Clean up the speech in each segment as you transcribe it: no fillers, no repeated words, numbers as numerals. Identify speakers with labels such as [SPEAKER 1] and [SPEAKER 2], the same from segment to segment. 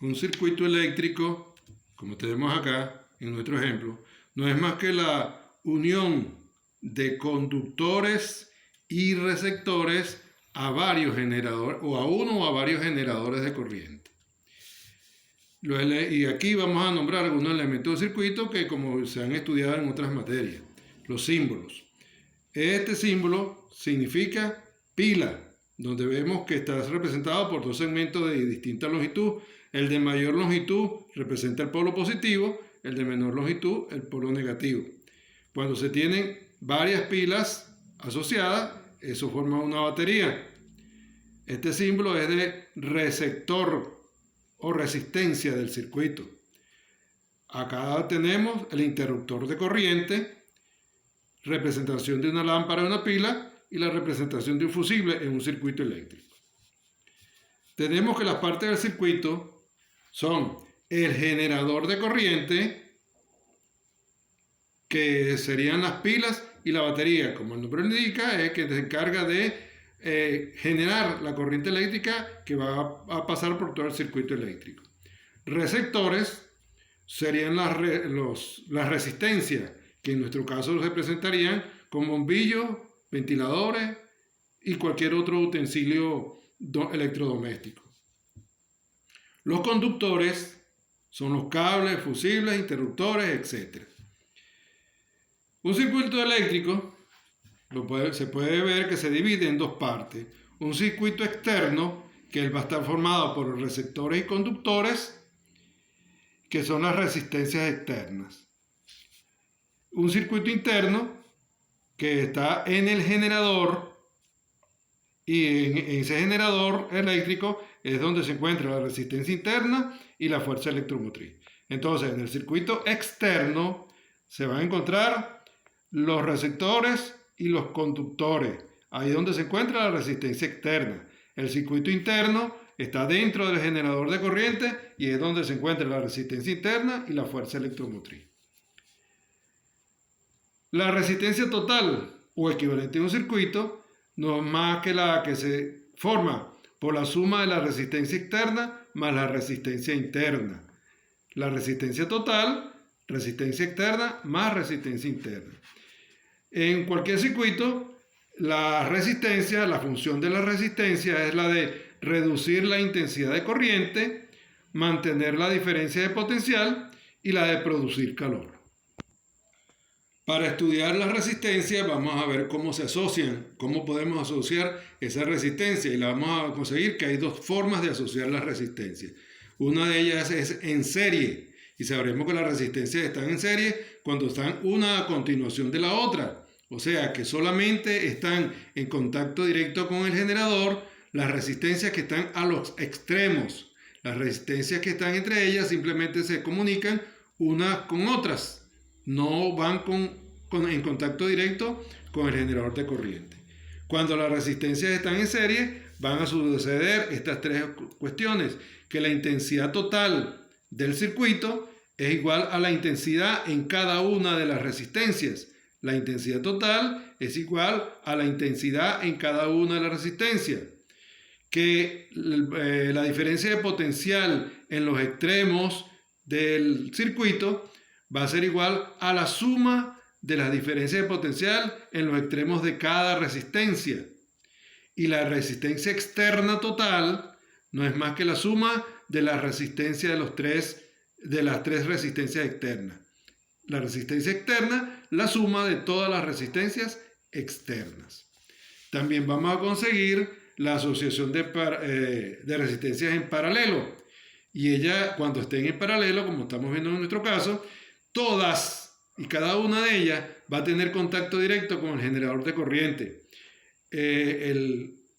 [SPEAKER 1] Un circuito eléctrico, como tenemos acá en nuestro ejemplo, no es más que la unión de conductores y receptores a varios generadores, o a uno o a varios generadores de corriente. Y aquí vamos a nombrar algunos elementos del circuito que como se han estudiado en otras materias. Los símbolos. Este símbolo significa pila, donde vemos que está representado por dos segmentos de distinta longitud. El de mayor longitud representa el polo positivo, el de menor longitud el polo negativo. Cuando se tienen varias pilas asociadas, eso forma una batería. Este símbolo es de receptor o resistencia del circuito. Acá tenemos el interruptor de corriente, representación de una lámpara en una pila y la representación de un fusible en un circuito eléctrico. Tenemos que las partes del circuito son el generador de corriente, que serían las pilas, y la batería, como el nombre lo indica, es que se encarga de generar la corriente eléctrica que va a pasar por todo el circuito eléctrico. Receptores serían las resistencias, que en nuestro caso se presentarían con bombillos, ventiladores y cualquier otro utensilio electrodoméstico. Los conductores son los cables, fusibles, interruptores, etc. Un circuito eléctrico se puede ver que se divide en dos partes. Un circuito externo, que va a estar formado por receptores y conductores, que son las resistencias externas. Un circuito interno, que está en el generador, y en ese generador eléctrico es donde se encuentra la resistencia interna y la fuerza electromotriz. Entonces, en el circuito externo se van a encontrar los receptores y los conductores. Ahí es donde se encuentra la resistencia externa. El circuito interno está dentro del generador de corriente y es donde se encuentra la resistencia interna y la fuerza electromotriz. La resistencia total o equivalente a un circuito no es más que la que se forma por la suma de la resistencia externa más la resistencia interna. La resistencia total, resistencia externa más resistencia interna. En cualquier circuito, la función de la resistencia es la de reducir la intensidad de corriente, mantener la diferencia de potencial y la de producir calor. Para estudiar las resistencias vamos a ver cómo se asocian, cómo podemos asociar esa resistencia, y la vamos a conseguir que hay dos formas de asociar las resistencias. Una de ellas es en serie, y sabremos que las resistencias están en serie cuando están una a continuación de la otra. O sea que solamente están en contacto directo con el generador las resistencias que están a los extremos. Las resistencias que están entre ellas simplemente se comunican unas con otras. No van en contacto directo con el generador de corriente. Cuando las resistencias están en serie, van a suceder estas tres cuestiones: que la intensidad total del circuito es igual a la intensidad en cada una de las resistencias. La intensidad total es igual a la intensidad en cada una de las resistencias. Que la diferencia de potencial en los extremos del circuito va a ser igual a la suma de las diferencias de potencial en los extremos de cada resistencia. Y la resistencia externa total no es más que la suma de la resistencia de las tres resistencias externas. La resistencia externa, la suma de todas las resistencias externas. También vamos a conseguir la asociación de resistencias en paralelo. Y ella, cuando estén en paralelo, como estamos viendo en nuestro caso, todas y cada una de ellas va a tener contacto directo con el generador de corriente.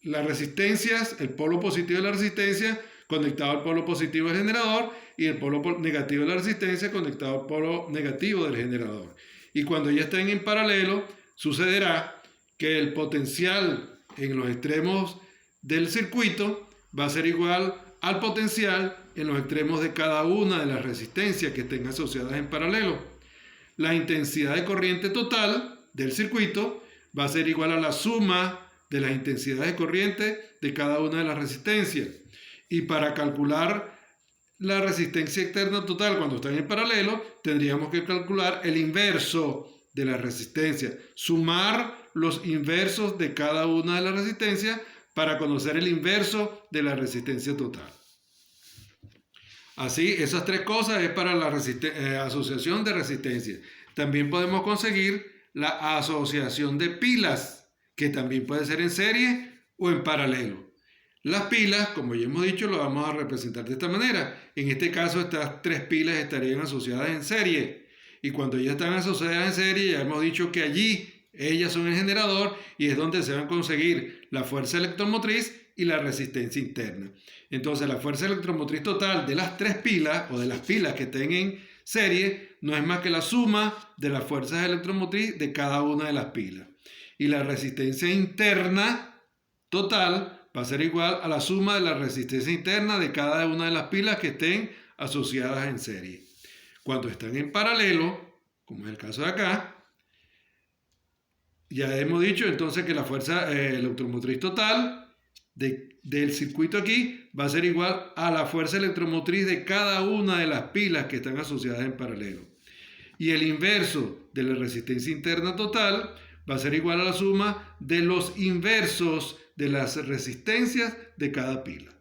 [SPEAKER 1] Las resistencias, el polo positivo de la resistencia conectado al polo positivo del generador, y el polo negativo de la resistencia conectado al polo negativo del generador. Y cuando ya estén en paralelo, sucederá que el potencial en los extremos del circuito va a ser igual al potencial en los extremos de cada una de las resistencias que estén asociadas en paralelo. La intensidad de corriente total del circuito va a ser igual a la suma de las intensidades de corriente de cada una de las resistencias. Y para calcular la resistencia externa total cuando están en paralelo, tendríamos que calcular el inverso de la resistencia, sumar los inversos de cada una de las resistencias para conocer el inverso de la resistencia total. Así, esas tres cosas es para la asociación de resistencia. También podemos conseguir la asociación de pilas, que también puede ser en serie o en paralelo. Las pilas, como ya hemos dicho, lo vamos a representar de esta manera. En este caso, estas tres pilas estarían asociadas en serie. Y cuando ya están asociadas en serie, ya hemos dicho que allí ellas son el generador y es donde se van a conseguir la fuerza electromotriz y la resistencia interna. Entonces, la fuerza electromotriz total de las tres pilas o de las pilas que estén en serie no es más que la suma de las fuerzas electromotrices de cada una de las pilas. Y la resistencia interna total va a ser igual a la suma de la resistencia interna de cada una de las pilas que estén asociadas en serie. Cuando están en paralelo, como es el caso de acá, ya hemos dicho entonces que la fuerza electromotriz total del circuito aquí va a ser igual a la fuerza electromotriz de cada una de las pilas que están asociadas en paralelo. Y el inverso de la resistencia interna total va a ser igual a la suma de los inversos de las resistencias de cada pila.